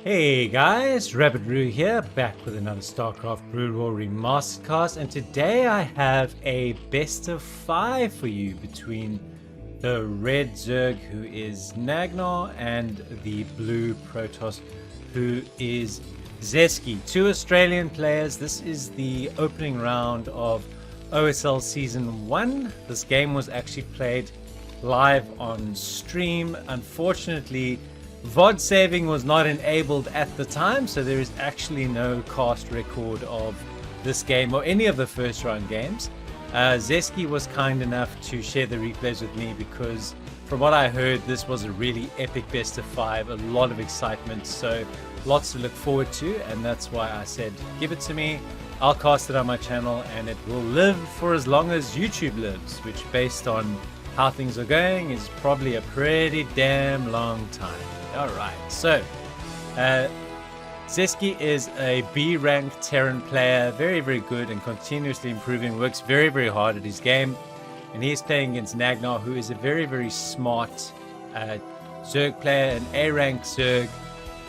Hey guys, Rabbit Roo here, back with another Starcraft Broodwar Remastered cast, and today I have a best of 5 for you between the red Zerg, who is Nagnar, and the blue Protoss, who is Zesky. Two Australian players. This is the opening round of OSL Season 1. This game was actually played live on stream. Unfortunately, VOD saving was not enabled at the time, so there is actually no cast record of this game or any of the first round games. Zesky was kind enough to share the replays with me because from what I heard, this was a really epic best of 5, a lot of excitement, so lots to look forward to, and that's why I said give it to me. I'll cast it on my channel and it will live for as long as YouTube lives, which based on how things are going is probably a pretty damn long time. Alright, so Zesky is a B rank Terran player, very good and continuously improving, works very hard at his game, and he's playing against Nagnar, who is a very smart Zerg player, an A rank Zerg,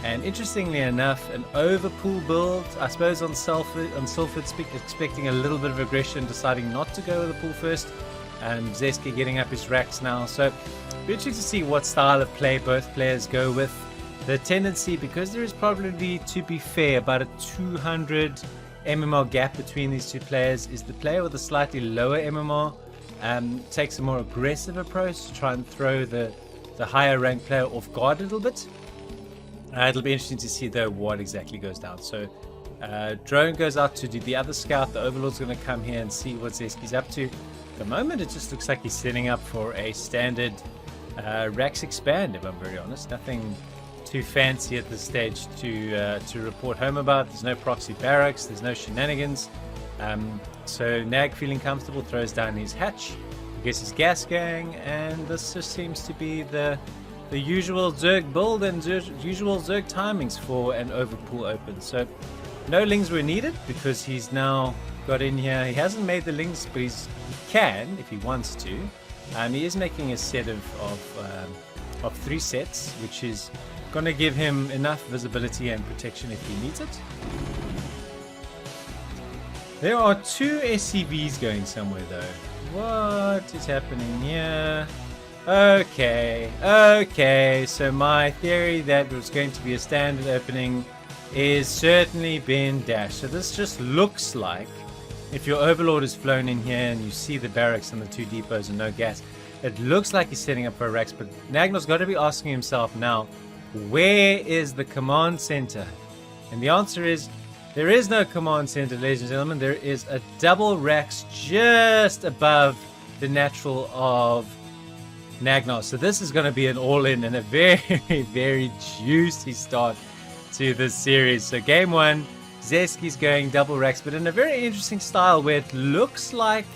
and interestingly enough an overpool build, I suppose on Salford expecting a little bit of aggression, deciding not to go with the pool first. Zesky getting up his racks now, so interesting to see what style of play both players go with. The tendency, because there is probably, to be fair, about a 200 MMR gap between these two players, is the player with a slightly lower MMR takes a more aggressive approach to try and throw the higher ranked player off guard a little bit. It'll be interesting to see though what exactly goes down. So drone goes out to do the other scout. The overlord's going to come here and see what Zesky's up to. At the moment it just looks like he's setting up for a standard Rax expand, if I'm very honest. Nothing too fancy at this stage to report home about. There's no proxy barracks, there's no shenanigans. So Nag, feeling comfortable, throws down his hatch, gets his gas going, and this just seems to be the usual Zerg build and usual Zerg timings for an overpool open. So no lings were needed because he's now got in here. He hasn't made the lings, but he can if he wants to. He is making a set of 3 sets, which is going to give him enough visibility and protection if he needs it. There are 2 SCVs going somewhere though. What is happening here? Okay, so my theory that was going to be a standard opening is certainly been dashed. So this just looks like, if your overlord is flown in here and you see the barracks and the 2 depots and no gas, it looks like he's setting up for a Rex, but Nagnar's got to be asking himself now, where is the command center? And the answer is, there is no command center, ladies and gentlemen. There is a double Rex just above the natural of Nagnar. So this is going to be an all-in and a very juicy start to this series. So game 1, Zesky's going double Rex, but in a very interesting style where it looks like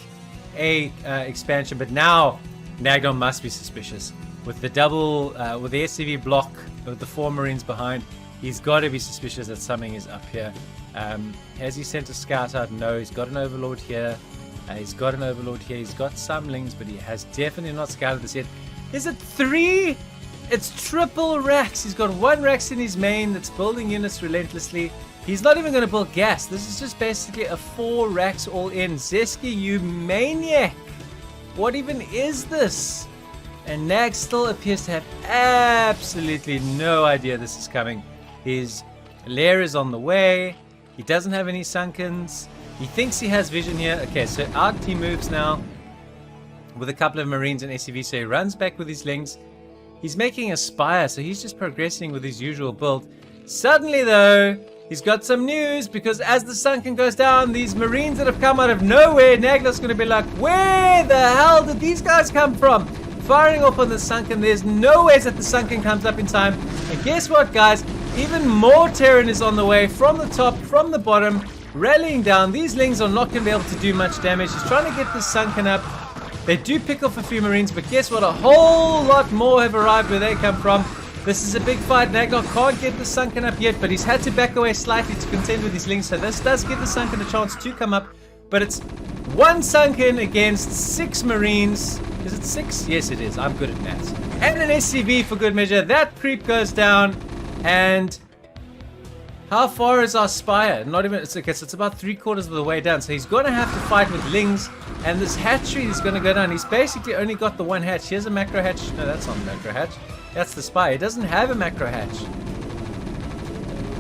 a expansion, but now Nagnar must be suspicious with the double with the SCV block with the 4 Marines behind. He's got to be suspicious that something is up here. Has he sent a scout out? No, he's got an overlord here. He's got some lings, but he has definitely not scouted this yet. Is it 3? It's triple Rax. He's got 1 Rax in his main that's building units relentlessly. He's not even going to build gas. This is just basically a 4 Rax all in. Zesky, you maniac! What even is this? And Nag still appears to have absolutely no idea this is coming. His lair is on the way. He doesn't have any sunkens. He thinks he has vision here. Okay, so out he moves now with a couple of Marines and SCV. So he runs back with his lings. He's making a spire, so he's just progressing with his usual build. Suddenly though, he's got some news, because as the sunken goes down, these Marines that have come out of nowhere, Nagnar's going to be like, where the hell did these guys come from? Firing off on the sunken. There's no way that the sunken comes up in time. And guess what, guys? Even more Terran is on the way from the top, from the bottom, rallying down. These lings are not going to be able to do much damage. He's trying to get this sunken up. They do pick off a few Marines, but guess what? A whole lot more have arrived where they come from. This is a big fight. Nagnar can't get the sunken up yet, but he's had to back away slightly to contend with his lings. So this does give the sunken a chance to come up. But it's 1 sunken against 6 Marines. Is it 6? Yes, it is. I'm good at maths. And an SCV for good measure. That creep goes down. And How far is our spire? Not even, it's okay, so it's about 3/4 of the way down. So he's going to have to fight with lings, and this hatchery is going to go down. He's basically only got the one hatch. Here's a macro hatch. No, that's not a macro hatch. That's the spire. He doesn't have a macro hatch.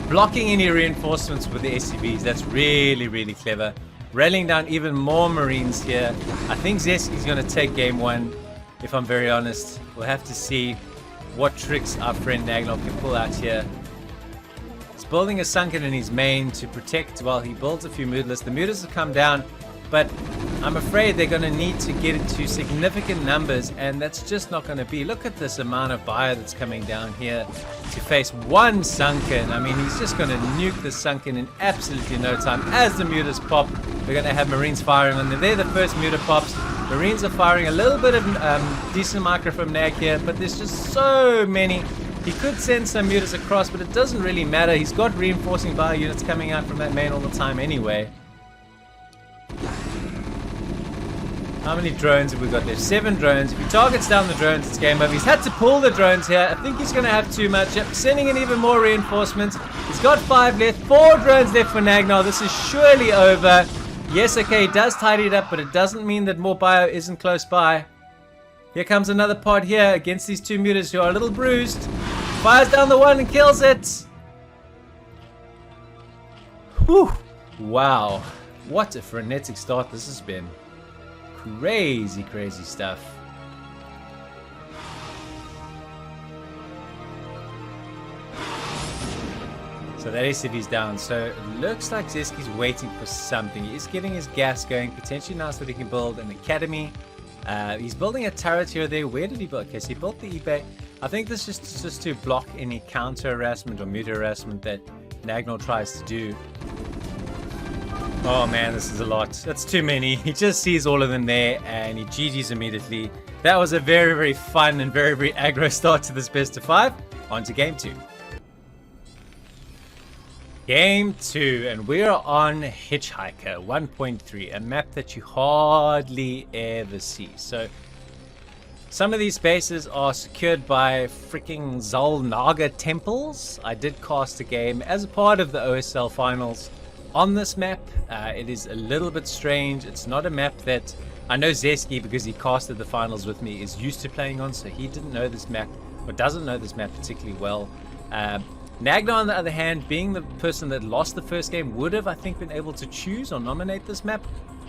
Blocking any reinforcements with the SCVs. That's really, really clever. Rallying down even more Marines here. I think Zesky's going to take game 1, if I'm very honest. We'll have to see what tricks our friend Nagnar can pull out here. Building a sunken in his main to protect while he builds a few moodless. The moodless have come down, but I'm afraid they're going to need to get into significant numbers, and that's just not going to be. Look at this amount of bio that's coming down here to face one sunken. I mean, he's just going to nuke the sunken in absolutely no time. As the moodless pop, we're going to have Marines firing on them. They're the first muta pops. Marines are firing a little bit of decent micro from Nag here, but there's just so many. He could send some mutas across, but it doesn't really matter. He's got reinforcing bio units coming out from that main all the time anyway. How many drones have we got there? 7 drones. If he targets down the drones, it's game over. He's had to pull the drones here. I think he's going to have too much. Yep, sending in even more reinforcements. He's got 5 left. 4 drones left for Nagnar. This is surely over. Yes, okay, he does tidy it up, but it doesn't mean that more bio isn't close by. Here comes another pod here against these 2 mutas who are a little bruised. Fires down the one and kills it. Whew. Wow. What a frenetic start this has been. Crazy, crazy stuff. So that ACV's down. So it looks like Zesky's waiting for something. He's getting his gas going. Potentially now so that he can build an academy. He's building a turret here or there. Where did he build? Okay, so he built the eBay. I think this is just to block any counter harassment or muta harassment that Nagnar tries to do. Oh man, this is a lot. That's too many. He just sees all of them there and he GG's immediately. That was a very, very fun and very, very aggro start to this best of 5. On to game 2. Game 2, and we're on Hitchhiker 1.3, a map that you hardly ever see. So some of these bases are secured by freaking Zalnaga temples. I did cast a game as a part of the OSL finals on this map. It is a little bit strange. It's not a map that I know Zesky, because he casted the finals with me, is used to playing on, so he didn't know this map, or doesn't know this map particularly well. Nagnar, on the other hand, being the person that lost the first game, would have, I think, been able to choose or nominate this map.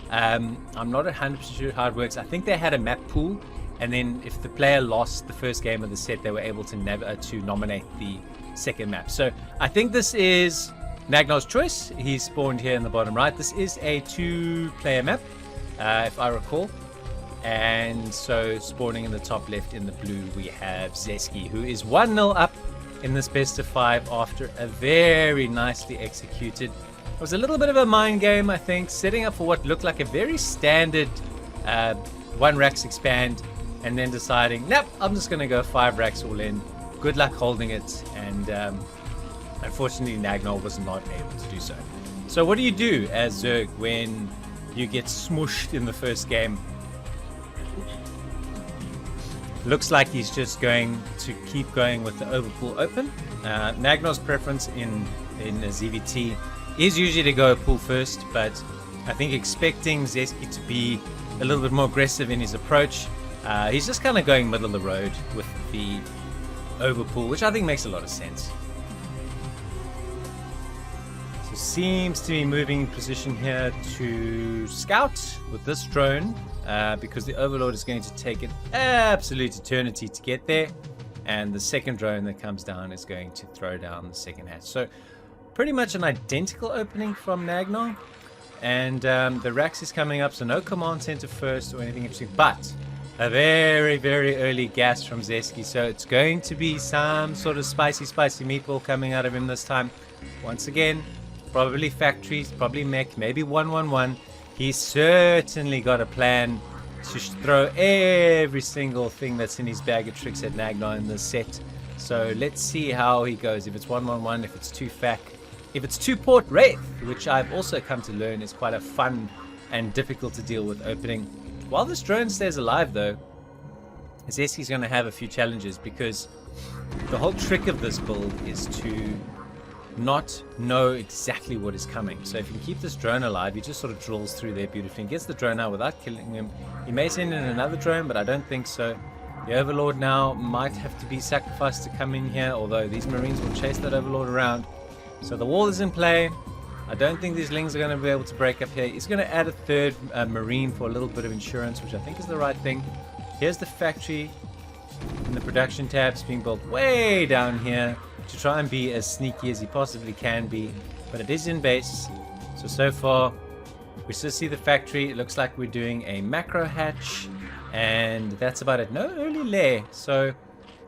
I'm not 100% sure how it works. I think they had a map pool, and then if the player lost the first game of the set, they were able to nominate the second map. So I think this is Nagnar's choice. He's spawned here in the bottom right. This is a 2-player map, if I recall. And so spawning in the top left in the blue, we have Zesky, who is 1-0 up in this best of 5 after a very nicely executed. It was a little bit of a mind game, I think, setting up for what looked like a very standard 1 racks expand, and then deciding, nope, I'm just going to go 5 racks all in. Good luck holding it, and unfortunately Nagnar was not able to do so. So what do you do as Zerg when you get smushed in the first game? Looks like he's just going to keep going with the overpool open. Nagnar's preference in a ZVT is usually to go pool first, but I think expecting Zesky to be a little bit more aggressive in his approach, he's just kind of going middle of the road with the overpool, which I think makes a lot of sense. So seems to be moving in position here to scout with this drone. Because the Overlord is going to take an absolute eternity to get there, and the second drone that comes down is going to throw down the second hatch. So pretty much an identical opening from Nagnar, and the Rax is coming up, so no command center first or anything interesting, but a very, very early gas from Zesky, so it's going to be some sort of spicy meatball coming out of him this time. Once again, probably factories, probably mech, maybe 111. He's certainly got a plan to throw every single thing that's in his bag of tricks at Nagnar in this set. So let's see how he goes. If it's 111, if it's 2 fac, if it's 2 port wraith, which I've also come to learn is quite a fun and difficult to deal with opening. While this drone stays alive though, Zesky's going to have a few challenges, because the whole trick of this build is to not know exactly what is coming. So if you can keep this drone alive, he just sort of drills through there beautifully and gets the drone out without killing him. He may send in another drone, but I don't think so. The Overlord now might have to be sacrificed to come in here, although these Marines will chase that Overlord around. So the wall is in play. I don't think these Lings are going to be able to break up here. He's going to add a third Marine for a little bit of insurance, which I think is the right thing. Here's the factory in the production tabs being built way down here to try and be as sneaky as he possibly can be, but it is in base. So far we still see the factory. It looks like we're doing a macro hatch, and that's about it. No early lair, so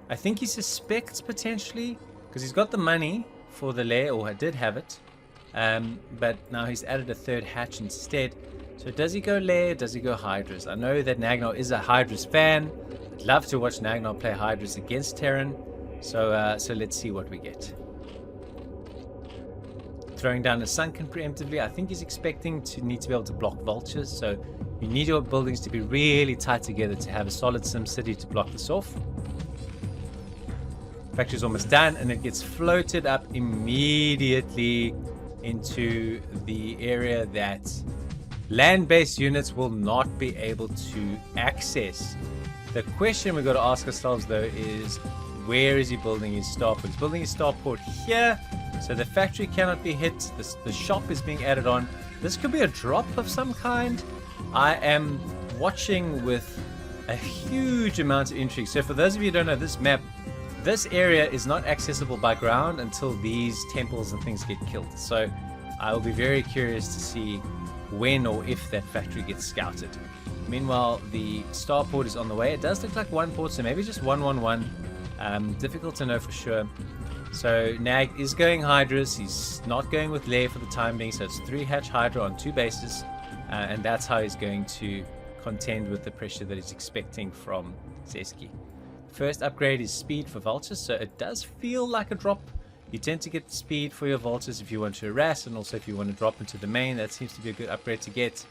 I think he suspects potentially, because he's got the money for the lair, or did have it, but now he's added a third hatch instead. So does he go lair, does he go Hydras? I know that Nagnar is a Hydras fan. I'd love to watch Nagnar play Hydras against Terran. So let's see what we get. Throwing down a Sunken preemptively. I think he's expecting to need to be able to block vultures. So you need your buildings to be really tight together to have a solid sim city to block this off. Factory's almost done, and it gets floated up immediately into the area that land-based units will not be able to access. The question we've got to ask ourselves though is, where is he building his starport? He's building his starport here, so the factory cannot be hit. The shop is being added on. This could be a drop of some kind. I am watching with a huge amount of intrigue. So for those of you who don't know this map, this area is not accessible by ground until these temples and things get killed. So I will be very curious to see when or if that factory gets scouted. Meanwhile, the starport is on the way. It does look like one port, so maybe just 111. Difficult to know for sure. So Nag is going Hydras. He's not going with lair for the time being, so it's 3 hatch Hydra on 2 bases, and that's how he's going to contend with the pressure that he's expecting from Zesky. First upgrade is speed for vultures, so it does feel like a drop. You tend to get speed for your vultures if you want to harass, and also if you want to drop into the main. That seems to be a good upgrade to get.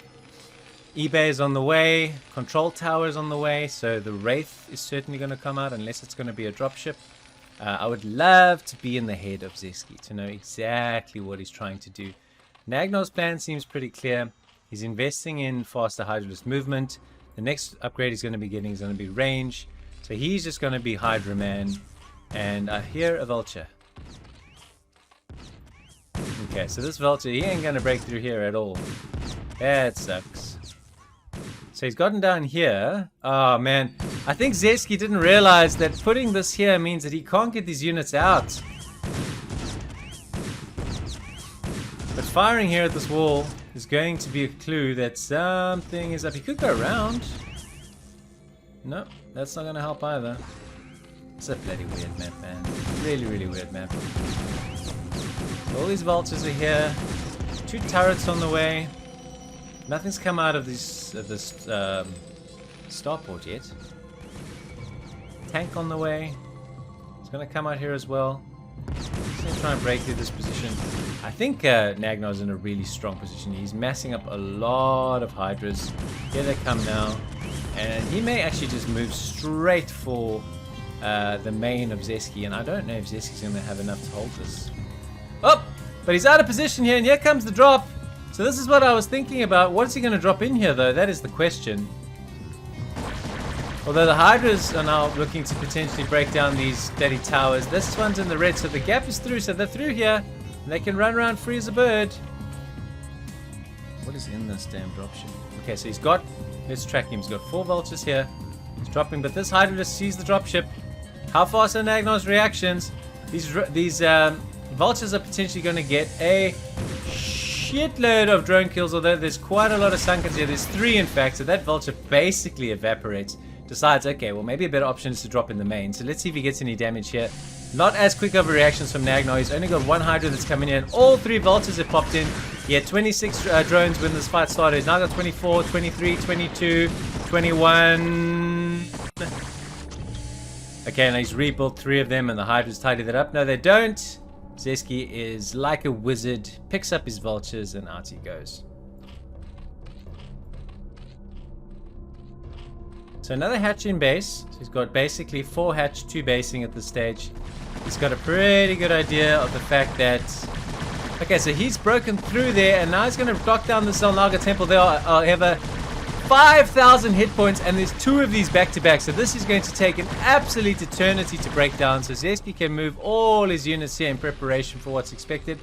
eBay is on the way, control tower is on the way, so the Wraith is certainly going to come out unless it's going to be a dropship. I would love to be in the head of Zesky to know exactly what he's trying to do. Nagnar's plan seems pretty clear. He's investing in faster Hydralist movement. The next upgrade he's going to be getting is going to be range. So he's just going to be Hydra Man. And I hear a vulture. Okay, so this vulture, he ain't going to break through here at all. That sucks. So he's gotten down here. Oh man, I think Zesky didn't realize that putting this here means that he can't get these units out. But firing here at this wall is going to be a clue that something is up. He could go around. No, that's not going to help either. It's a bloody weird map, man. Really, really weird map. All these vultures are here. 2 turrets on the way. Nothing's come out of this starport yet. Tank on the way. It's going to come out here as well. He's going to try and break through this position. I think Nagnar's in a really strong position. He's massing up a lot of Hydras. Here they come now. And he may actually just move straight for the main of Zesky. And I don't know if Zesky's going to have enough to hold this. Oh! But he's out of position here, and here comes the drop. So this is what I was thinking about. What is he going to drop in here, though? That is the question. Although the Hydras are now looking to potentially break down these steady towers. This one's in the red, so the gap is through. So they're through here, and they can run around free as a bird. What is in this damn dropship? Okay, so he's got... Let's track him. He's got 4 vultures here. He's dropping, but this Hydra just sees the dropship. How fast are Nagnar's reactions? These vultures are potentially going to get a shitload of drone kills, although there's quite a lot of Sunkens here. There's 3 in fact, so that vulture basically evaporates. Decides, okay, well maybe a better option is to drop in the main. So let's see if he gets any damage here. Not as quick of a reactions from Nagnar. He's only got 1 Hydra that's coming in. All 3 vultures have popped in. He had 26 drones when this fight started. He's now got 24, 23, 22, 21. Okay, now he's rebuilt 3 of them and the Hydras tidied that up. No, they don't. Zesky is like a wizard, picks up his vultures, and out he goes. So another hatching base. So he's got basically 4 hatch, 2 basing at this stage. He's got a pretty good idea of the fact that... Okay, so he's broken through there, and now he's going to knock down the Zelnaga Temple. There are ever 5,000 hit points, and there's 2 of these back-to-back. So this is going to take an absolute eternity to break down. So Zesky can move all his units here in preparation for what's expected.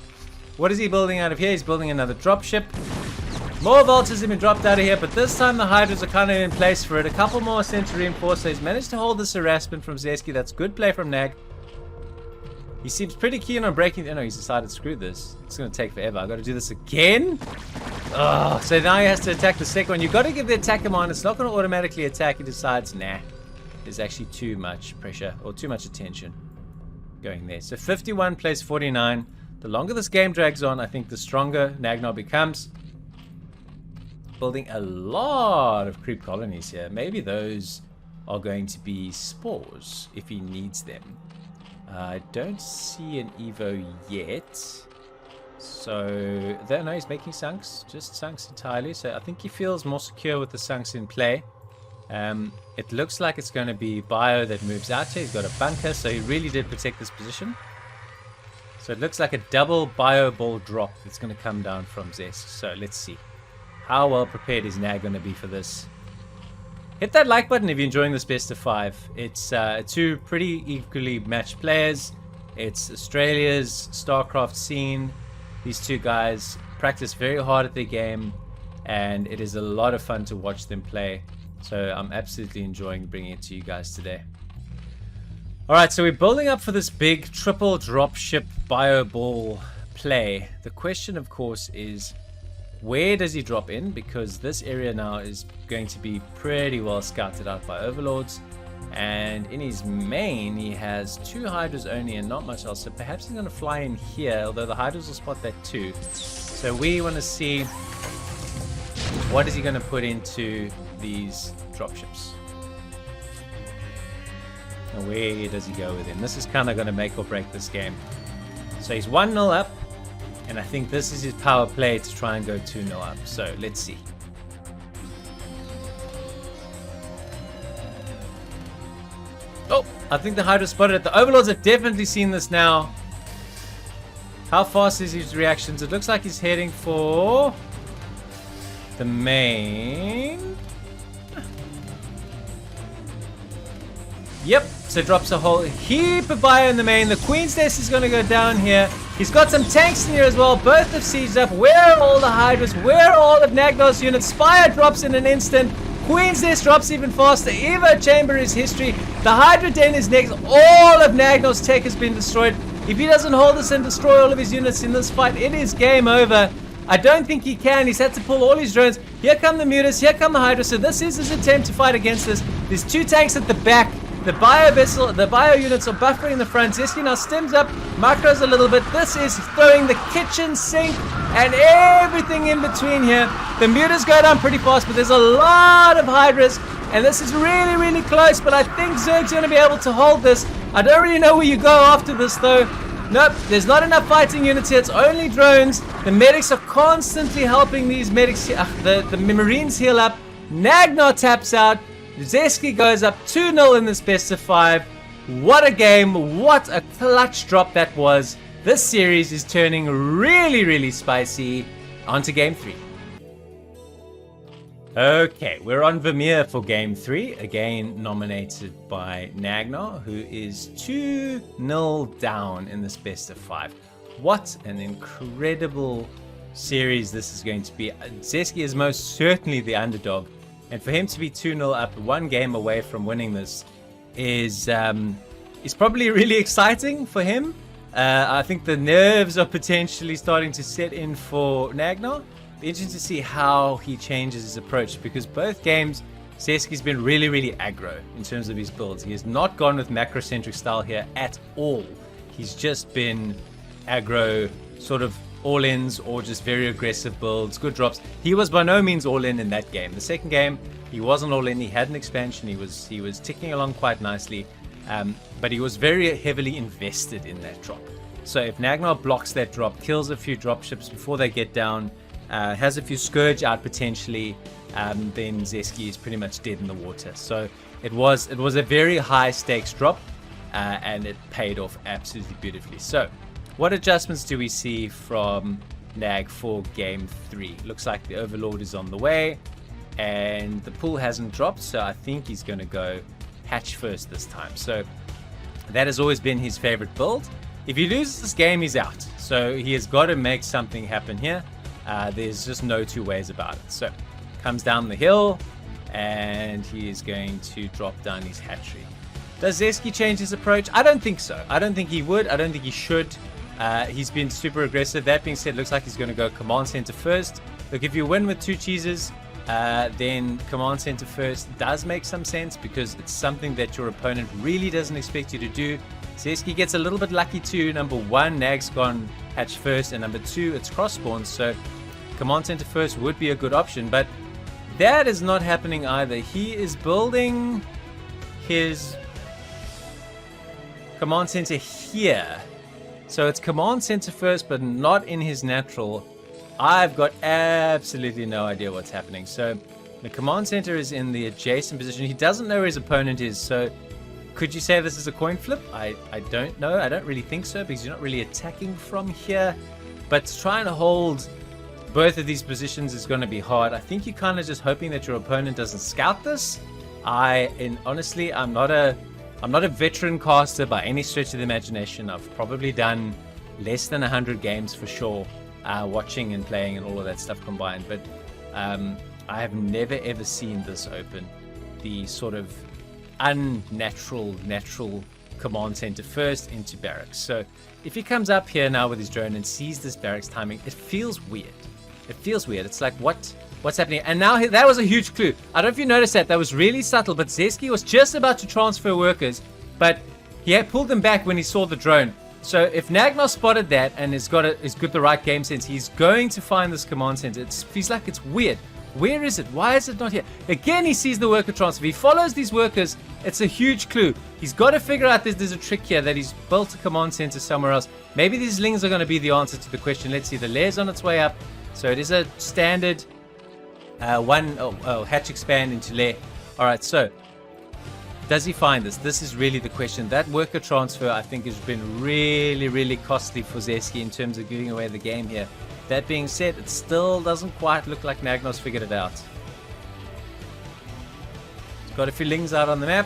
What is he building out of here? He's building another dropship. More vultures have been dropped out of here, but this time the hydras are kind of in place for it. A couple more center reinforced. So he's managed to hold this harassment from Zesky. That's good play from Nag. He seems pretty keen on breaking... Oh no, he's decided, screw this. It's going to take forever. I've got to do this again? Oh, so now he has to attack the second one. You've got to give the attack command. It's not going to automatically attack. He decides, nah, there's actually too much pressure or too much attention going there. So 51 plays 49. The longer this game drags on, I think the stronger Nagnar becomes. Building a lot of creep colonies here. Maybe those are going to be spores if he needs them. I don't see an Evo yet. So, no, he's making sunks. Just sunks entirely. So I think he feels more secure with the sunks in play. It looks like it's going to be Bio that moves out here. He's got a bunker, so he really did protect this position. So it looks like a double Bio ball drop that's going to come down from Zesk. So let's see. How well prepared is Nag going to be for this? Hit that like button if you're enjoying this best of 5. It's 2 pretty equally matched players. It's Australia's Starcraft scene. These 2 guys practice very hard at their game, and it is a lot of fun to watch them play. So I'm absolutely enjoying bringing it to you guys today. Alright, so we're building up for this big triple dropship bio ball play. The question, of course, is where does he drop in? Because this area now is going to be pretty well scouted out by overlords. And in his main, he has 2 hydras only and not much else. So perhaps he's going to fly in here, although the hydras will spot that too. So we want to see what is he going to put into these dropships. And where does he go with him? This is kind of going to make or break this game. So he's 1-0 up. And I think this is his power play to try and go 2-0 up. So let's see. Oh, I think the Hydra spotted it. The Overlords have definitely seen this now. How fast is his reactions? It looks like he's heading for the main. Yep, so drops a whole heap of bio in the main. The Queen's Nest is going to go down here. He's got some tanks in here as well. Both have sieged up. Where are all the Hydras? Where are all of Nagnar's units? Spire drops in an instant. Queen's Nest drops even faster. Evo Chamber is history. The Hydra Den is next. All of Nagnar's tech has been destroyed. If he doesn't hold this and destroy all of his units in this fight, it is game over. I don't think he can. He's had to pull all his drones. Here come the Mutas. Here come the Hydra. So this is his attempt to fight against this. There's 2 tanks at the back. The bio vessel, the bio units are buffering in the front. Zesky now stims up, macros a little bit. This is throwing the kitchen sink and everything in between here. The Mutas go down pretty fast, but there's a lot of Hydras, and this is really, really close. But I think Zerg's going to be able to hold this. I don't really know where you go after this, though. Nope, there's not enough fighting units here. It's only drones. The medics are constantly helping these medics. The Marines heal up. Nagnar taps out. Zesky goes up 2-0 in this best of 5. What a game. What a clutch drop that was. This series is turning really, really spicy. On to game 3. Okay, we're on Vermeer for game 3. Again, nominated by Nagnar, who is 2-0 down in this best of 5. What an incredible series this is going to be. Zesky is most certainly the underdog. And for him to be 2-0 up, 1 game away from winning this is probably really exciting for him. I think the nerves are potentially starting to set in for Nagnar. Be interesting to see how he changes his approach, because both games, Zesky's been really, really aggro in terms of his builds. He has not gone with macrocentric style here at all. He's just been aggro, sort of all-ins or just very aggressive builds, good drops. He was by no means all-in in that game. The second game, he wasn't all-in. He had an expansion. He was ticking along quite nicely, but he was very heavily invested in that drop. So if Nagnar blocks that drop, kills a few dropships before they get down, has a few Scourge out potentially, then Zesky is pretty much dead in the water. So it was a very high stakes drop, and it paid off absolutely beautifully. So what adjustments do we see from Nag for game 3? Looks like the Overlord is on the way, and the pool hasn't dropped, so I think he's going to go hatch first this time. So that has always been his favorite build. If he loses this game, he's out. So he has got to make something happen here. There's just no two ways about it. So comes down the hill, and he is going to drop down his hatchery. Does Zesky change his approach? I don't think so. I don't think he would. I don't think he should. He's been super aggressive. That being said, looks like he's going to go command center first. Look, if you win with 2 cheeses, then command center first does make some sense, because it's something that your opponent really doesn't expect you to do. Zesky gets a little bit lucky too. Number 1, Nag's gone hatch first, and number 2, it's cross spawns, so command center first would be a good option, but that is not happening either. He is building his command center here, so it's command center first, but not in his natural. I've got absolutely no idea what's happening. So the command center is in the adjacent position. He doesn't know where his opponent is, so could you say this is a coin flip? I don't know. I don't really think so, because you're not really attacking from here. But trying to hold both of these positions is going to be hard. I think you're kind of just hoping that your opponent doesn't scout this. Honestly, I'm not a veteran caster by any stretch of the imagination. I've probably done less than 100 games for sure, watching and playing and all of that stuff combined. But I have never ever seen this open. The sort of natural command center first into barracks. So if he comes up here now with his drone and sees this barracks timing, it feels weird. It feels weird. It's like, what's happening? And now that was a huge clue. I don't know if you noticed that. That was really subtle, but Zesky was just about to transfer workers, but he had pulled them back when he saw the drone. So if Nagnar spotted that and has got the right game sense, he's going to find this command center. It feels like it's weird. Where is it? Why is it not here? Again, he sees the worker transfer. He follows these workers. It's a huge clue. He's got to figure out there's a trick here, that he's built a command center somewhere else. Maybe these lings are going to be the answer to the question. Let's see. The lair's on its way up. So it is a standard hatch expand into lair. All right, so does he find this? This is really the question. That worker transfer, I think, has been really, really costly for Zesky in terms of giving away the game here. That being said, it still doesn't quite look like Nagnar's figured it out. He's got a few lings out on the map.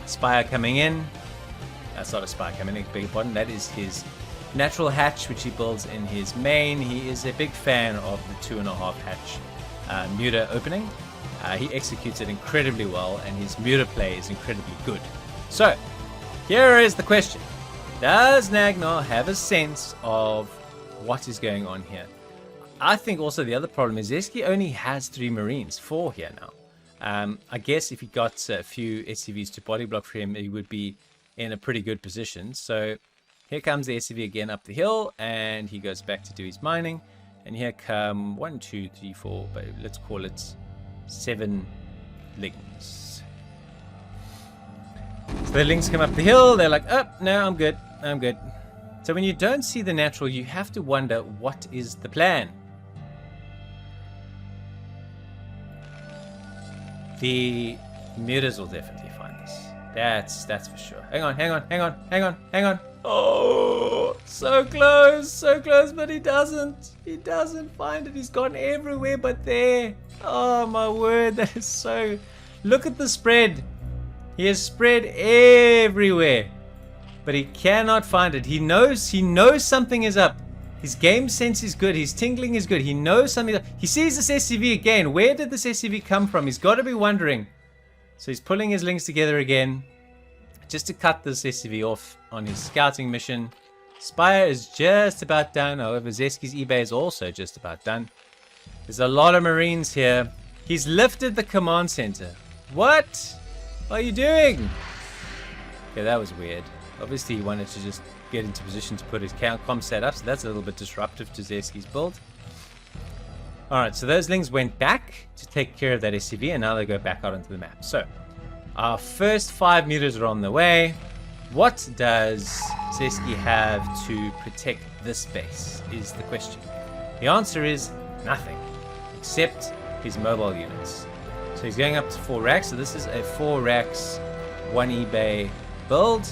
Spire coming in. That's not a spire coming in, beg your pardon. That is his natural hatch, which he builds in his main. He is a big fan of the 2.5 hatch muta opening. He executes it incredibly well, and his muta play is incredibly good. So, here is the question. Does Nagnar have a sense of what is going on here? I think also the other problem is Zesky only has 3 Marines, 4 here now. I guess if he got a few SCVs to body block for him, he would be in a pretty good position. So here comes the SCV again up the hill, and he goes back to do his mining. And here come 1, 2, 3, 4, but let's call it 7 lings. So the lings come up the hill. They're like, oh, no, I'm good. I'm good. So when you don't see the natural, you have to wonder, what is the plan? The mutas will definitely find this. That's for sure. Hang on. Oh, so close, but he doesn't. He doesn't find it. He's gone everywhere but there. Oh my word, that is so... Look at the spread. He has spread everywhere, but he cannot find it. He knows something is up. His game sense is good. His tingling is good. He knows something is up. He sees this SCV again. Where did this SCV come from? He's got to be wondering. So he's pulling his links together again, just to cut this SCV off on his scouting mission. Spire is just about done. However, Zesky's eBay is also just about done. There's a lot of Marines here. He's lifted the command center. What are you doing? Okay, that was weird. Obviously, he wanted to just get into position to put his comm set up, so that's a little bit disruptive to Zesky's build. Alright, so those lings went back to take care of that SCV, and now they go back out onto the map. So, our first 5 meters are on the way. What does Zesky have to protect this base is the question. The answer is nothing, except his mobile units. So he's going up to 4 racks. So this is a 4 racks, 1 eBay build.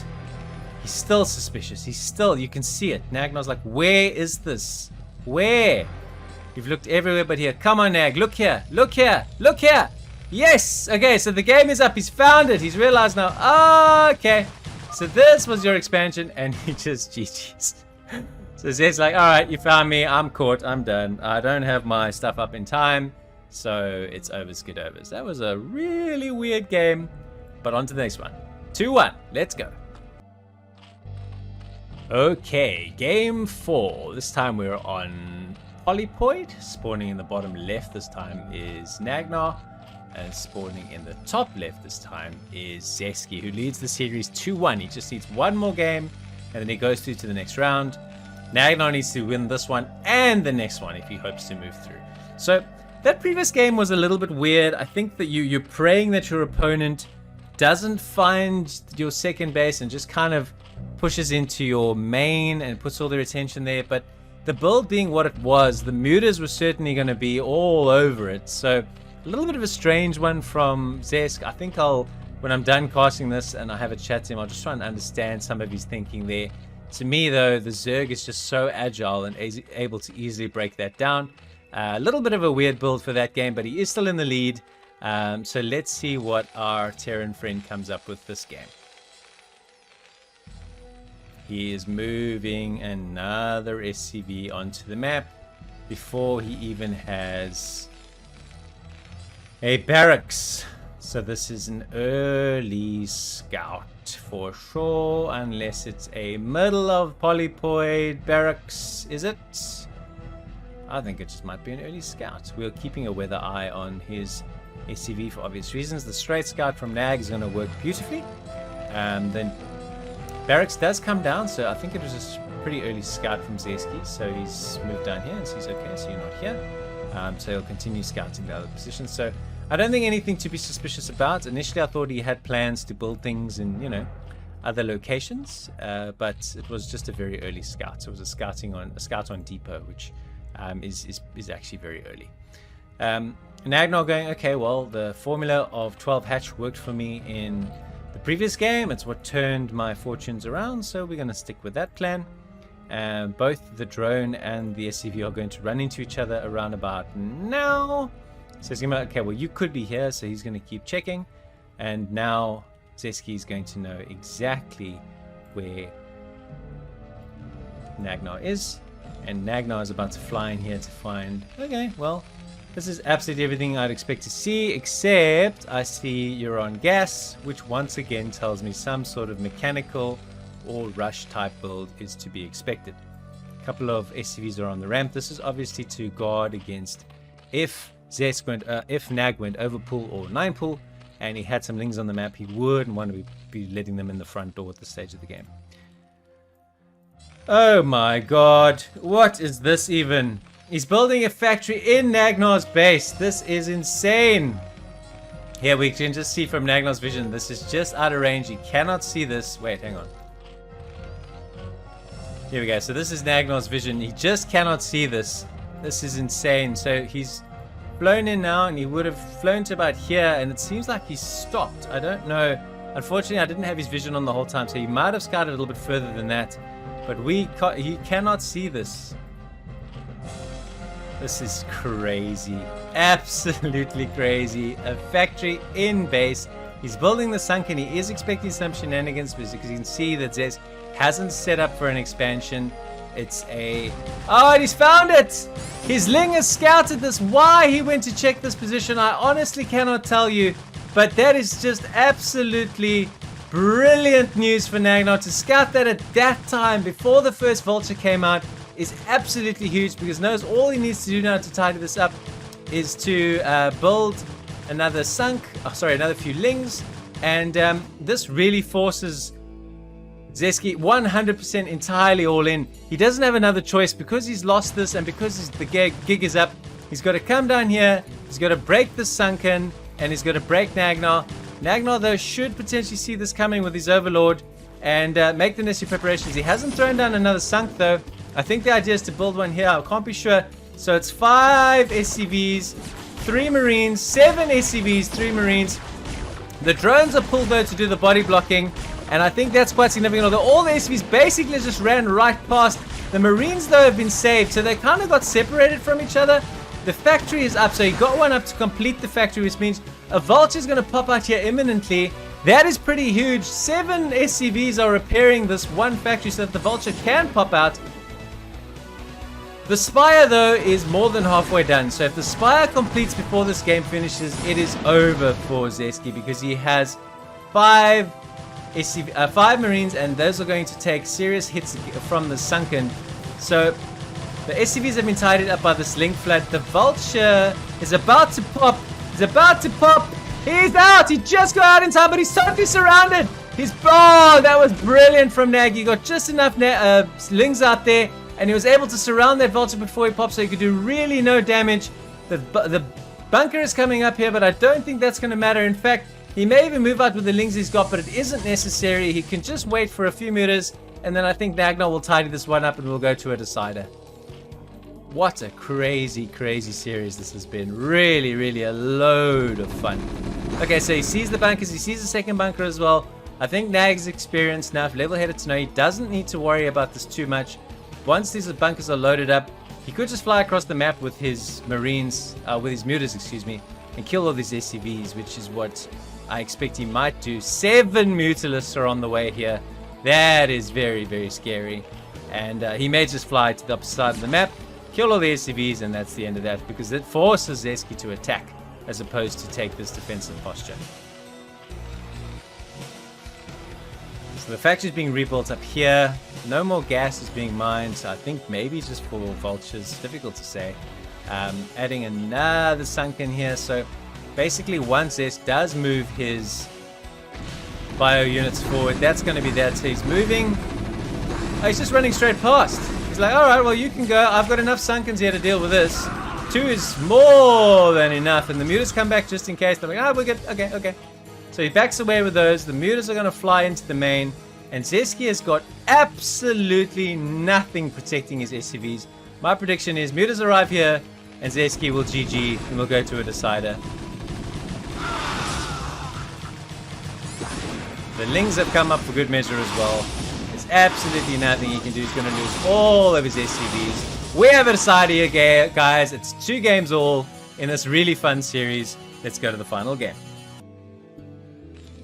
He's still suspicious. You can see it. Nagnar's like, where is this? Where? You've looked everywhere but here. Come on, Nag. Look here. Look here. Look here. Yes. Okay, so the game is up. He's found it. He's realized now. Oh, okay. So this was your expansion, and he just GG's. So Zed's like, all right, you found me. I'm caught. I'm done. I don't have my stuff up in time. So it's over, skid overs. That was a really weird game. But on to the next one. 2-1. Let's go. Okay, game 4. This time we're on Polypoid. Spawning in the bottom left this time is Nagnar. And spawning in the top left this time is Zesky, who leads the series 2-1. He just needs one more game, and then he goes through to the next round. Nagnar needs to win this one and the next one if he hopes to move through. So that previous game was a little bit weird. I think that you're praying that your opponent doesn't find your second base and just kind of pushes into your main and puts all their attention there. But the build being what it was, the mutas were certainly going to be all over it. So a little bit of a strange one from Zesk. I think when I'm done casting this and I have a chat to him, I'll just try and understand some of his thinking there. To me, though, the Zerg is just so agile and able to easily break that down. A little bit of a weird build for that game, but he is still in the lead. So let's see what our Terran friend comes up with this game. He is moving another SCV onto the map before he even has a barracks. So this is an early scout for sure, unless it's a middle of Polypoid barracks, is it? I think it just might be an early scout. We're keeping a weather eye on his SCV for obvious reasons. The straight scout from Nag is going to work beautifully. Then barracks does come down, so I think it was a pretty early scout from Zesky. So he's moved down here and sees, okay, so you're not here. So he'll continue scouting the other positions. So I don't think anything to be suspicious about. Initially, I thought he had plans to build things in, other locations, but it was just a very early scout. So it was a scout on depot, which is actually very early. Nagnar going, okay, well, the formula of 12 hatch worked for me in the previous game. It's what turned my fortunes around, so we're going to stick with that plan. Both the drone and the SCV are going to run into each other around about now. So he's going to be, okay, well, you could be here, so he's going to keep checking. And now Zesky is going to know exactly where Nagnar is. And Nagnar is about to fly in here to find, okay, well, this is absolutely everything I'd expect to see, except I see you're on gas, which once again tells me some sort of mechanical or rush type build is to be expected. A couple of SCVs are on the ramp. This is obviously to guard against if Nag went over pool or 9 pool, and he had some lings on the map, he wouldn't want to be letting them in the front door at this stage of the game. Oh my god, what is this even? He's building a factory in Nagnar's base. This is insane. Here we can just see from Nagnar's vision, this is just out of range. He cannot see this. Wait, hang on. Here we go. So this is Nagnar's vision. He just cannot see this. This is insane. So he's flown in now, and he would have flown to about here, and it seems like he's stopped. I don't know. Unfortunately, I didn't have his vision on the whole time, so he might have scouted a little bit further than that. But he cannot see this. This is crazy. Absolutely crazy. A factory in base. He's building the sunken. He is expecting some shenanigans because you can see that Zes hasn't set up for an expansion. It's a... Oh, and he's found it! His Ling has scouted this. Why he went to check this position, I honestly cannot tell you. But that is just absolutely brilliant news for Nagnar. To scout that at that time, before the first vulture came out, is absolutely huge, because knows all he needs to do now to tidy this up is to build another another few lings. And this really forces Zesky 100% entirely all in. He doesn't have another choice, because he's lost this and because the gig is up. He's got to come down here, he's got to break the sunken, and he's got to break Nagnar. Nagnar, though, should potentially see this coming with his overlord, and make the necessary preparations. He hasn't thrown down another sunk though. I think the idea is to build one here. I can't be sure. So it's 5 SCVs, 3 Marines, 7 SCVs, 3 Marines. The drones are pulled though to do the body blocking, and I think that's quite significant. Although all the SCVs basically just ran right past. The Marines though have been saved, so they kind of got separated from each other. The factory is up, so he got one up to complete the factory, which means a vulture is going to pop out here imminently. That is pretty huge. 7 SCVs are repairing this one factory so that the vulture can pop out. The Spire, though, is more than halfway done. So if the Spire completes before this game finishes, it is over for Zesky because he has 5 Marines, and those are going to take serious hits from the sunken. So the SCVs have been tidied up by this link flood. The Vulture is about to pop. He's about to pop. He's out. He just got out in time, but he's totally surrounded. Oh, that was brilliant from Nag. He got just enough slings out there, and he was able to surround that Vulture before he popped, so he could do really no damage. The bunker is coming up here, but I don't think that's going to matter. In fact, he may even move out with the lings he's got, but it isn't necessary. He can just wait for a few meters, and then I think Nagnar will tidy this one up, and we'll go to a decider. What a crazy, crazy series this has been. Really, really a load of fun. Okay, so he sees the bunkers. He sees the second bunker as well. I think Nag's experienced enough, level-headed to know he doesn't need to worry about this too much. Once these bunkers are loaded up, he could just fly across the map with his Marines, with his mutas, excuse me, and kill all these SCVs, which is what I expect he might do. 7 mutalisks are on the way here. That is very, very scary. And he may just fly to the opposite side of the map, kill all the SCVs, and that's the end of that, because it forces Zesky to attack as opposed to take this defensive posture. So the factory is being rebuilt up here. No more gas is being mined, so I think maybe just for vultures. Difficult to say. Adding another sunken here. So basically, once Zes does move his bio units forward, that's going to be that. So he's moving. Oh, he's just running straight past. He's like, all right, well, you can go. I've got enough sunkens here to deal with this. 2 is more than enough. And the mutas come back just in case. They're like, oh, we're good. Okay, okay. So he backs away with those. The mutas are going to fly into the main. And Zesky has got absolutely nothing protecting his SCVs. My prediction is mutas arrive here, and Zesky will GG, and we'll go to a decider. The lings have come up for good measure as well. There's absolutely nothing he can do. He's going to lose all of his SCVs. We have a decider here, guys. It's 2 games all in this really fun series. Let's go to the final game.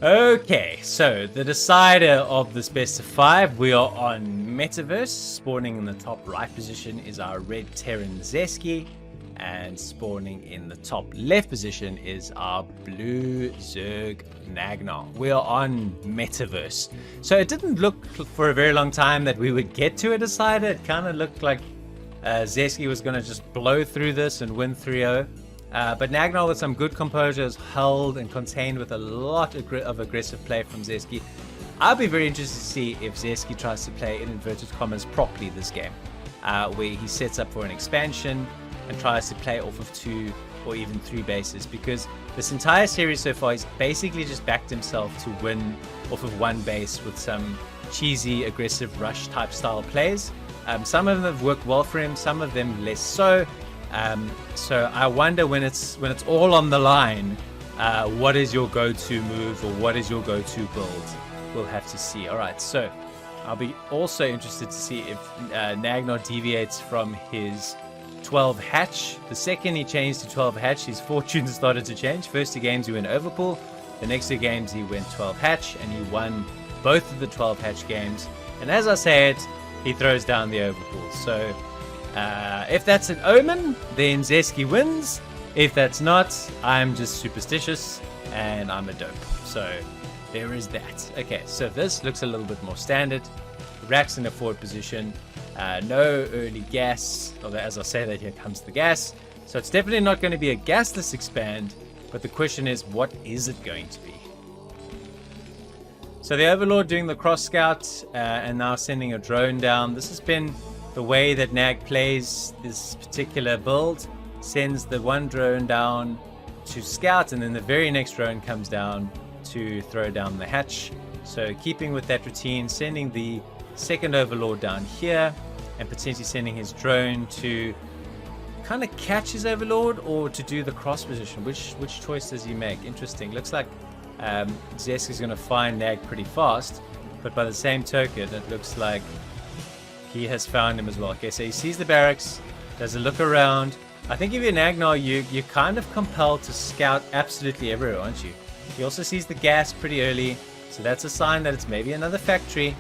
Okay, so the decider of this best of 5, we are on Metaverse. Spawning in the top right position is our red Terran Zesky, and spawning in the top left position is our blue Zerg Nagnar. We are on Metaverse. So it didn't look for a very long time that we would get to a decider. It kind of looked like Zesky was going to just blow through this and win 3-0. But Nagnar, with some good composure, is held and contained with a lot of aggressive play from Zesky. I'll be very interested to see if Zesky tries to play, in inverted commas, properly this game, where he sets up for an expansion and tries to play off of 2 or even 3 bases, because this entire series so far, he's basically just backed himself to win off of 1 base with some cheesy, aggressive rush type style plays. Some of them have worked well for him, some of them less so. So I wonder when it's all on the line, what is your go-to move or what is your go-to build? We'll have to see. All right, so I'll be also interested to see if Nagnar deviates from his 12 hatch. The second he changed to 12 hatch, his fortunes started to change. First 2 games he went overpool. The next 2 games he went 12 hatch, and he won both of the 12 hatch games. And as I say it, he throws down the overpool. So if that's an omen, then Zesky wins. If that's not, I'm just superstitious and I'm a dope. So there is that. Okay, so this looks a little bit more standard. Racks in a forward position. No early gas. Although as I say that, here comes the gas. So it's definitely not going to be a gasless expand. But the question is, what is it going to be? So the Overlord doing the cross scout and now sending a drone down. This has been the way that Nag plays this particular build. Sends the 1 drone down to scout, and then the very next drone comes down to throw down the hatch. So keeping with that routine, sending the second overlord down here and potentially sending his drone to kind of catch his overlord or to do the cross position. Which choice does he make? Interesting. Looks like Zesky's going to find Nag pretty fast, but by the same token it looks like he has found him as well. Okay, so he sees the barracks, does a look around. I think if you're Nagnar, you're kind of compelled to scout absolutely everywhere, aren't you? He also sees the gas pretty early, so that's a sign that it's maybe another factory.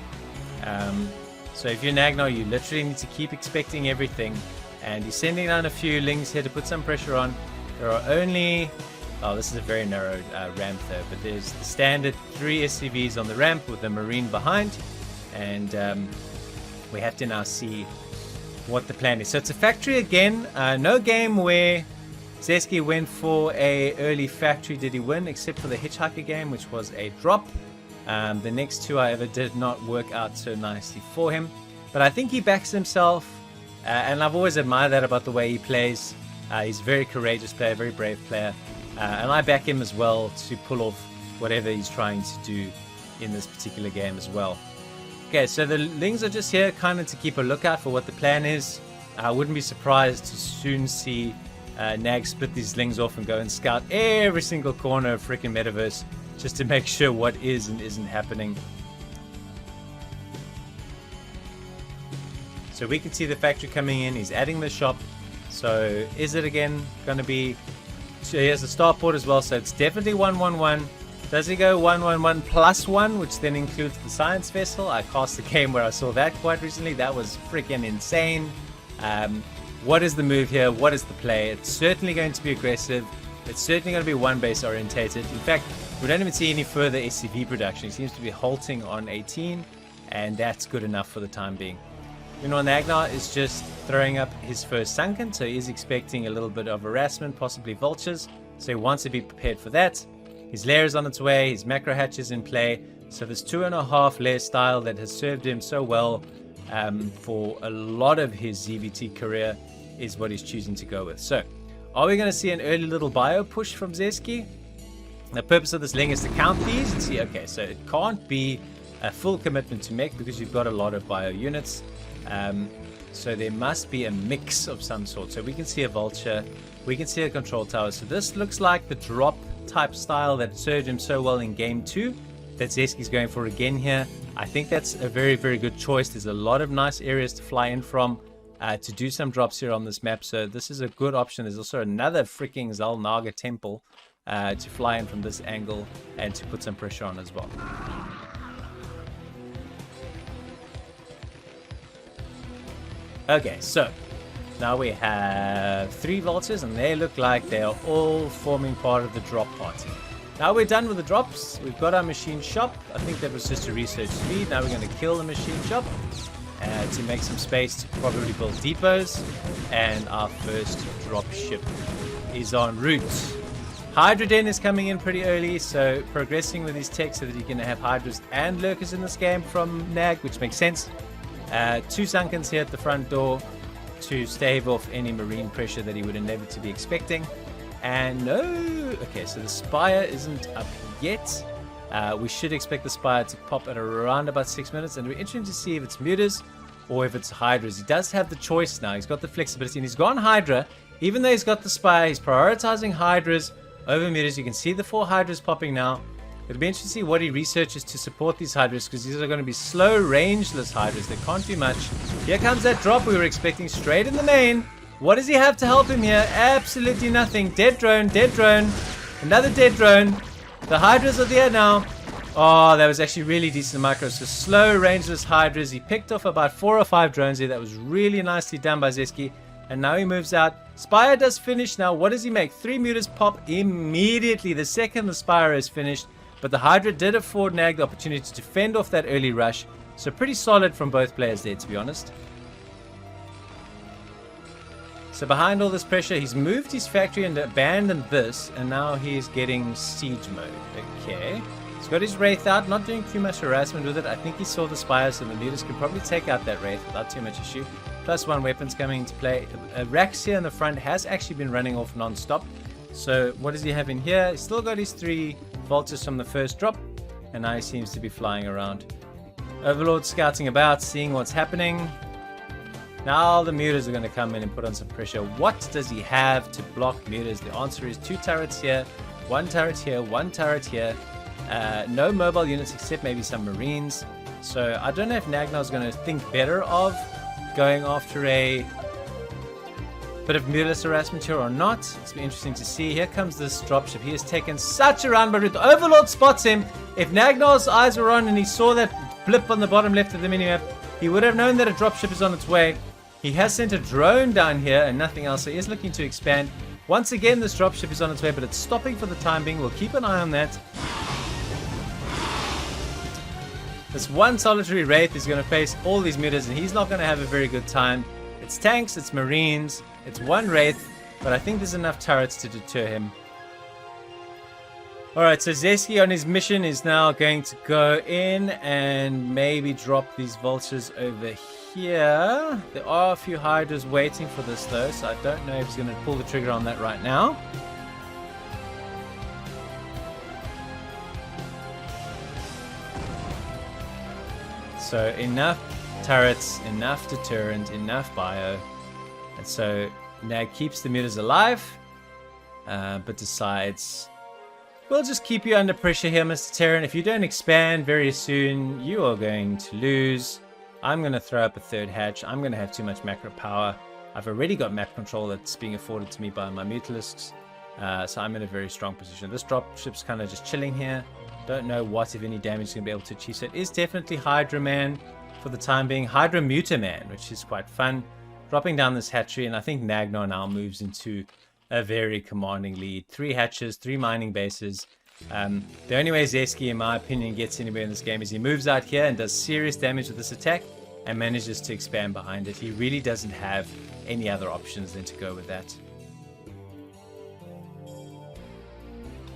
So if you're Nagnar, you literally need to keep expecting everything. And he's sending down a few lings here to put some pressure on. There are only... Oh, this is a very narrow ramp though, but there's the standard 3 SCVs on the ramp with the Marine behind. And we have to now see what the plan is. So it's a factory again. No game where Zesky went for a early factory did he win, except for the Hitchhiker game, which was a drop. The next two, however, did not work out so nicely for him. But I think he backs himself, and I've always admired that about the way he plays. He's a very courageous player, very brave player. And I back him as well to pull off whatever he's trying to do in this particular game as well. Okay, so the lings are just here kind of to keep a lookout for what the plan is. I wouldn't be surprised to soon see Nag split these lings off and go and scout every single corner of freaking Metaverse just to make sure what is and isn't happening. So we can see the factory coming in. He's adding the shop. So is it again going to be... So he has a starport as well, so it's definitely 111. Does he go 111 plus 1, which then includes the science vessel? I cast a game where I saw that quite recently. That was freaking insane. What is the move here? What is the play? It's certainly going to be aggressive. It's certainly going to be one base orientated. In fact, we don't even see any further SCV production. He seems to be halting on 18, and that's good enough for the time being. Meanwhile, Nagnar is just throwing up his first sunken, so he is expecting a little bit of harassment, possibly vultures. So he wants to be prepared for that. His lair is on its way, his macro hatch is in play. So this 2.5 lair style that has served him so well for a lot of his ZVT career is what he's choosing to go with. So, are we going to see an early little bio push from Zesky? The purpose of this ling is to count these and see, okay, so it can't be a full commitment to mech because you've got a lot of bio units. So there must be a mix of some sort. So we can see a vulture, we can see a control tower. So this looks like the drop type style that served him so well in game 2 that Zesky's going for again here. I think that's a very, very good choice. There's a lot of nice areas to fly in from to do some drops here on this map. So this is a good option. There's also another freaking Zalnaga temple to fly in from this angle and to put some pressure on as well. Okay, so now we have 3 vultures and they look like they are all forming part of the drop party. Now we're done with the drops. We've got our machine shop. I think that was just a research speed. Now we're going to kill the machine shop to make some space to probably build depots. And our first drop ship is en route. Hydra Den is coming in pretty early, so progressing with his tech so that you can have Hydras and Lurkers in this game from Nag, which makes sense. 2 Sunkens here at the front door to stave off any marine pressure that he would inevitably be expecting. And no, okay, so the Spire isn't up yet. We should expect the Spire to pop at around about 6 minutes, and we're interested to see if it's Mutas or if it's Hydras. He does have the choice now. He's got the flexibility, and he's gone Hydra. Even though he's got the Spire, he's prioritizing Hydras over Mutas. You can see the 4 Hydras popping now. It'll be interesting to see what he researches to support these Hydras, because these are going to be slow, rangeless Hydras. They can't do much. Here comes that drop we were expecting straight in the main. What does he have to help him here? Absolutely nothing. Dead drone, dead drone. Another dead drone. The Hydras are there now. Oh, that was actually really decent micro. So slow, rangeless Hydras. He picked off about 4 or 5 drones there. That was really nicely done by Zesky. And now he moves out. Spire does finish now. What does he make? 3 Mutas pop immediately the second the Spire is finished. But the Hydra did afford Nag the opportunity to defend off that early rush. So pretty solid from both players there, to be honest. So behind all this pressure, he's moved his factory and abandoned this. And now he's getting siege mode. Okay. He's got his Wraith out, not doing too much harassment with it. I think he saw the Spire, so the Mutas can probably take out that Wraith without too much issue. +1 weapons coming into play. Rax here in the front has actually been running off non-stop. So what does he have in here? He's still got his 3 vultures from the first drop. and now he seems to be flying around. Overlord scouting about, seeing what's happening. Now the mutas are going to come in and put on some pressure. What does he have to block mutas? The answer is 2 turrets here, 1 turret here, 1 turret here. No mobile units except maybe some marines. So I don't know if Nagnar is going to think better of going after a bit of mutalist harassment here or not. It's been interesting to see. Here comes this dropship. He has taken such a run, but if the Overlord spots him, if Nagnar's eyes were on and he saw that blip on the bottom left of the minimap, he would have known that a dropship is on its way. He has sent a drone down here and nothing else, so he is looking to expand. Once again, this dropship is on its way, but it's stopping for the time being. We'll keep an eye on that. This one solitary Wraith is going to face all these mutas, and he's not going to have a very good time. It's tanks, it's marines, it's 1 Wraith, but I think there's enough turrets to deter him. Alright, so Zesky on his mission is now going to go in and maybe drop these vultures over here. There are a few hydras waiting for this though, so I don't know if he's going to pull the trigger on that right now. So enough turrets, enough deterrent, enough bio. And so Nag keeps the mutas alive, but decides, we'll just keep you under pressure here, Mr. Terran. If you don't expand very soon, you are going to lose. I'm going to throw up a 3rd hatch. I'm going to have too much macro power. I've already got map control that's being afforded to me by my mutalisks. So I'm in a very strong position. This dropship's kind of just chilling here. Don't know what, if any, damage is going to be able to achieve. So it is definitely Hydra Man for the time being. Hydra Muta Man, which is quite fun. Dropping down this hatchery, and I think Nagnar now moves into a very commanding lead. 3 hatches, 3 mining bases. The only way Zesky, in my opinion, gets anywhere in this game is he moves out here and does serious damage with this attack and manages to expand behind it. He really doesn't have any other options than to go with that.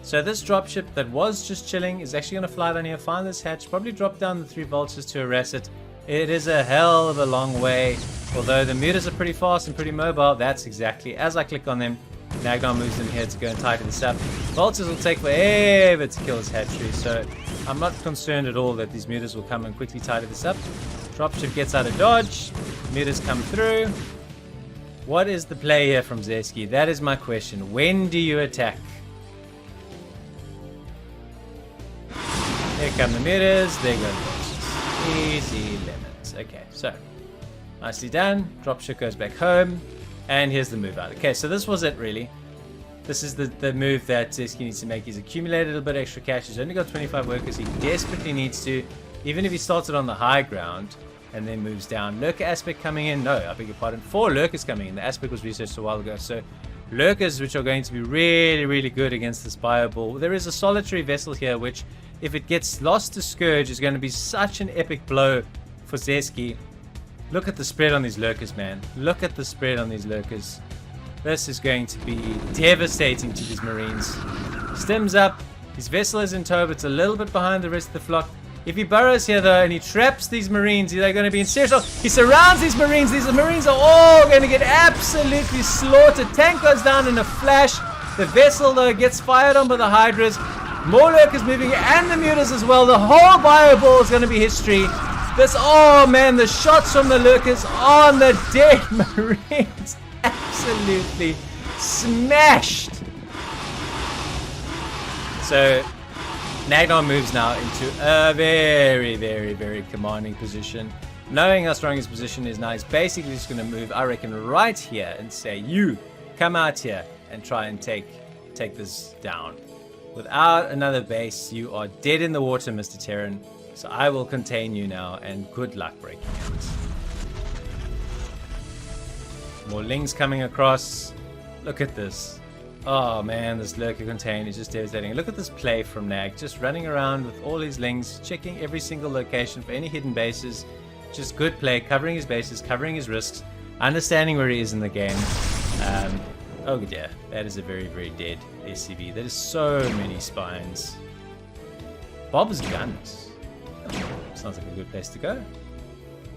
So this dropship that was just chilling is actually going to fly down here, find this hatch, probably drop down the 3 vultures to harass it. It is a hell of a long way. Although the mutas are pretty fast and pretty mobile, that's exactly as I click on them. Nagnar moves in here to go and tighten this up. Vultures will take forever to kill this hatchery, so I'm not concerned at all that these mutas will come and quickly tighten this up. Dropship gets out of dodge. Mutas come through. What is the play here from Zesky? That is my question. When do you attack? Here come the mutas. There go the vultures. Easy lemons. Okay, so nicely done. Dropship goes back home. And here's the move out. Okay, so this was it really. This is the move that Zesky needs to make. He's accumulated a little bit extra cash. He's only got 25 workers. He desperately needs to, even if he started on the high ground and then moves down. Lurker aspect coming in. No, I beg your pardon. 4 lurkers coming in. The aspect was researched a while ago. So lurkers, which are going to be really, really good against this fireball. There is a solitary vessel here, which if it gets lost to Scourge is going to be such an epic blow for Zesky. Look at the spread on these lurkers, man. Look at the spread on these lurkers. This is going to be devastating to these marines. Stems up. His vessel is in tow, but it's a little bit behind the rest of the flock. If he burrows here, though, and he traps these marines, they're going to be in serious trouble. He surrounds these marines. These marines are all going to get absolutely slaughtered. Tank goes down in a flash. The vessel, though, gets fired on by the hydras. More lurkers moving, and the mutas as well. The whole fireball is going to be history. This, oh man, the shots from the lurkers on the dead marines. Absolutely smashed. So Nagnar moves now into a very, very, very commanding position. Knowing how strong his position is now, he's basically just going to move, I reckon, right here and say, you come out here and try and take this down. Without another base, you are dead in the water, Mr. Terran. So I will contain you now, and good luck breaking it. More lings coming across. Look at this. Oh man, this lurker contain is just devastating. Look at this play from Nag, just running around with all his lings, checking every single location for any hidden bases. Just good play, covering his bases, covering his risks, understanding where he is in the game. Oh yeah, that is a very, very dead SCV. That is so many spines. Bob's guns. Sounds like a good place to go.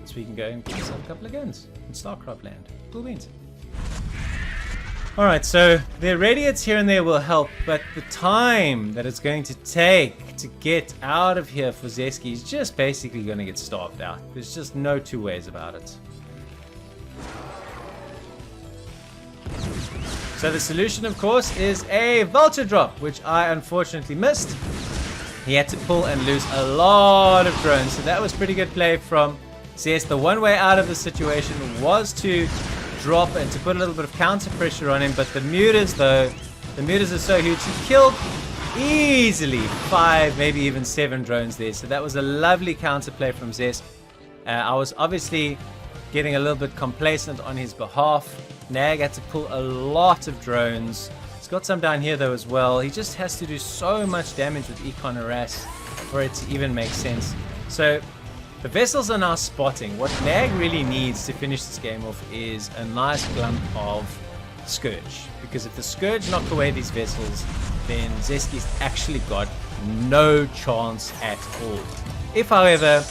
So we can go and get ourselves a couple of guns in Starcraft land. Cool beans. Alright, so the radiates here and there will help, but the time that it's going to take to get out of here for Zesky is just basically going to get starved out. There's just no two ways about it. So the solution, of course, is a vulture drop, which I unfortunately missed. He had to pull and lose a lot of drones, so that was pretty good play from Zes. The one way out of the situation was to drop and to put a little bit of counter pressure on him, but the mutas, though, the mutas are so huge. He killed easily 5, maybe even 7 drones there, so that was a lovely counter play from Zes. I was obviously getting a little bit complacent on his behalf. Nag had to pull a lot of drones. He's got some down here though as well. He just has to do so much damage with Econ Harass for it to even make sense. So the vessels are now spotting. What Nag really needs to finish this game off is a nice clump of Scourge. Because if the Scourge knock away these vessels, then Zesky's actually got no chance at all. If, however,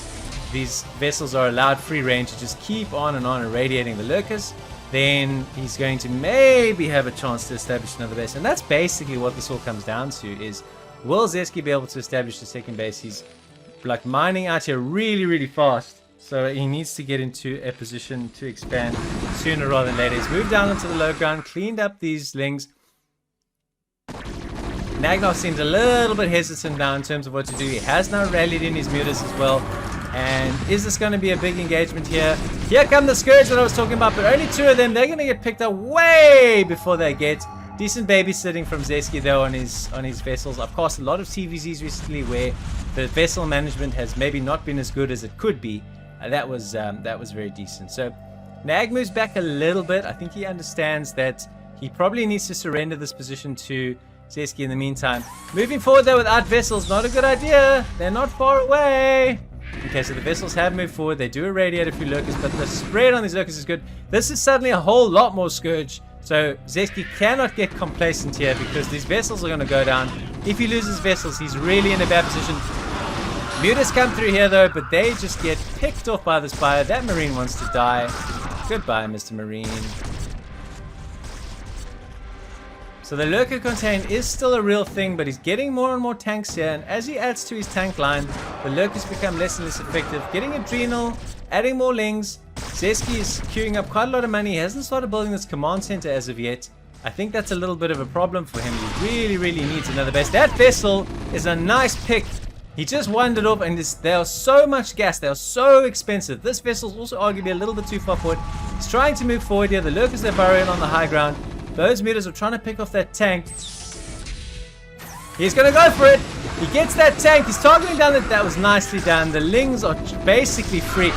these vessels are allowed free reign to just keep on and irradiating the lurkers, then he's going to maybe have a chance to establish another base. And that's basically what this all comes down to, is will Zesky be able to establish the second base? He's like mining out here really fast, so he needs to get into a position to expand sooner rather than later. He's moved down into the low ground, cleaned up these lings. Nagnar seems a little bit hesitant now in terms of what to do. He has now rallied in his mutas as well. And is this going to be a big engagement here? Here come the Scourge that I was talking about, but only 2 of them. They're going to get picked up way before they get. Decent babysitting from Zesky though on his vessels. I've cast a lot of TVZs recently where the vessel management has maybe not been as good as it could be. That was very decent. So Nag moves back a little bit. I think he understands that he probably needs to surrender this position to Zesky in the meantime. Moving forward though without vessels, not a good idea. They're not far away. Okay, so the vessels have moved forward. They do irradiate a few lurkers, but the spread on these lurkers is good. This is suddenly a whole lot more Scourge. So Zesky cannot get complacent here because these vessels are going to go down. If he loses vessels, he's really in a bad position. Mutas come through here though, but they just get picked off by this fire. That Marine wants to die. Goodbye, Mr. Marine. So the lurker contain is still a real thing, but he's getting more and more tanks here, and as he adds to his tank line, the lurkers become less and less effective. Getting adrenal, adding more lings. Zesky is queuing up quite a lot of money. He hasn't started building this command center as of yet. I think that's a little bit of a problem for him. He really needs another base. That vessel is a nice pick. He just wandered off, and they are so much gas. They are so expensive. This vessel's also arguably a little bit too far forward. He's trying to move forward here. The lurkers are burrowing on the high ground. Those mutas are trying to pick off that tank. He's going to go for it. He gets that tank. He's targeting down it. That was nicely done. The lings are basically free.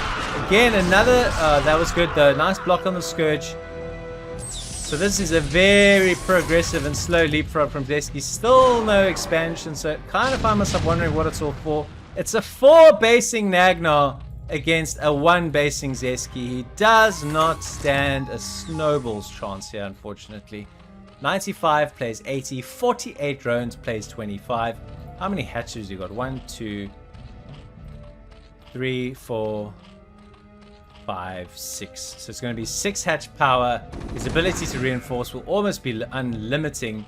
Again, another... that was good though. Nice block on the Scourge. So this is a very progressive and slow leapfrog from Zesky. Still no expansion. So kind of find myself wondering what it's all for. It's a 4 basing Nagnar against a 1 basing Zesky. He does not stand a snowball's chance here, unfortunately. 95 plays 80, 48 drones plays 25. How many hatches you got? 1, 2, 3, 4, 5, 6. So it's going to be 6 hatch power. His ability to reinforce will almost be unlimiting.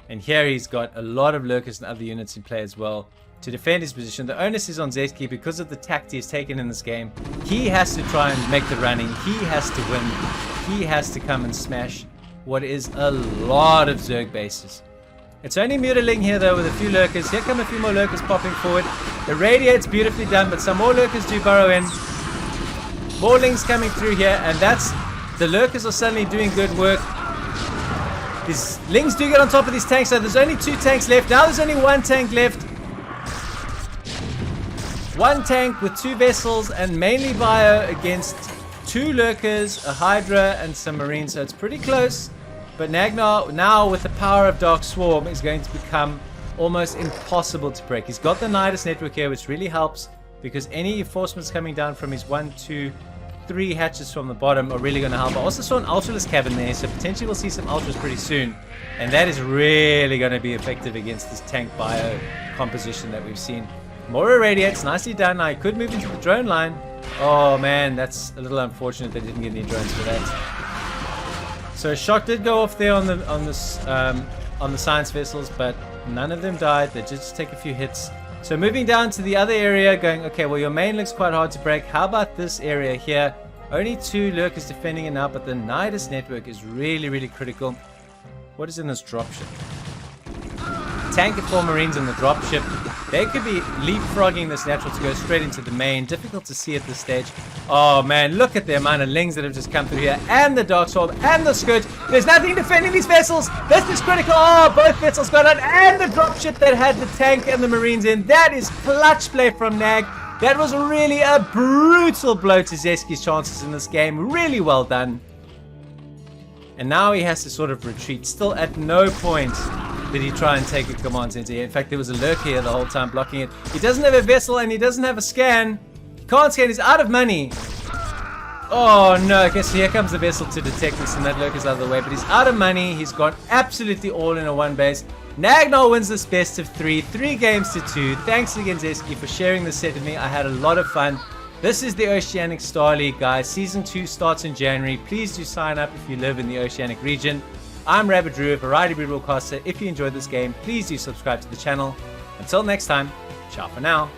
And here he's got a lot of lurkers and other units in play as well to defend his position. The onus is on Zesky because of the tact he has taken in this game. He has to try and make the running. He has to win. He has to come and smash what is a lot of Zerg bases. It's only mutiling here though with a few lurkers. Here come a few more lurkers popping forward. The radiate's beautifully done, but some more lurkers do burrow in. More lings coming through here, and that's... the lurkers are suddenly doing good work. These lings do get on top of these tanks, so there's only 2 tanks left. Now there's only 1 tank left. 1 tank with 2 vessels and mainly bio against 2 lurkers, a Hydra and some Marines, so it's pretty close. But Nagnar, now with the power of Dark Swarm, is going to become almost impossible to break. He's got the Nidus network here, which really helps because any reinforcements coming down from his 1, 2, 3 hatches from the bottom are really going to help. I also saw an Ultraless cabin there, so potentially we'll see some Ultras pretty soon. And that is really going to be effective against this tank bio composition that we've seen. More irradiates, nicely done. Now he could move into the drone line. Oh man, that's a little unfortunate they didn't get any drones for that. So a shot did go off there on the science vessels, but none of them died. They did just take a few hits. So moving down to the other area, going, okay, well, your main looks quite hard to break. How about this area here? Only 2 lurkers defending it now, but the Nidus network is really, really critical. What is in this dropship? Tank and 4 Marines in the dropship. They could be leapfrogging this natural to go straight into the main. Difficult to see at this stage. Oh man, look at the amount of lings that have just come through here. And the Dark Sword and the Scourge. There's nothing defending these vessels. This is critical. Oh, both vessels got out. And the dropship that had the tank and the Marines in. That is clutch play from Nag. That was really a brutal blow to Zesky's chances in this game. Really well done. And now he has to sort of retreat. Still at no point did he try and take a command center here. In fact, there was a lurker here the whole time blocking it. He doesn't have a vessel and he doesn't have a scan. He can't scan. He's out of money. Oh no, I guess here comes the vessel to detect this and that lurker's out of the way. But he's out of money. He's gone absolutely all in a one base. Nagnar wins this best of 3 games to 2. Thanks again, Zesky, for sharing this set with me. I had a lot of fun. This is the Oceanic Star League, guys. Season 2 starts in January. Please do sign up if you live in the Oceanic region. I'm Rabbit Drew, a variety broadcaster. If you enjoyed this game, please do subscribe to the channel. Until next time, ciao for now.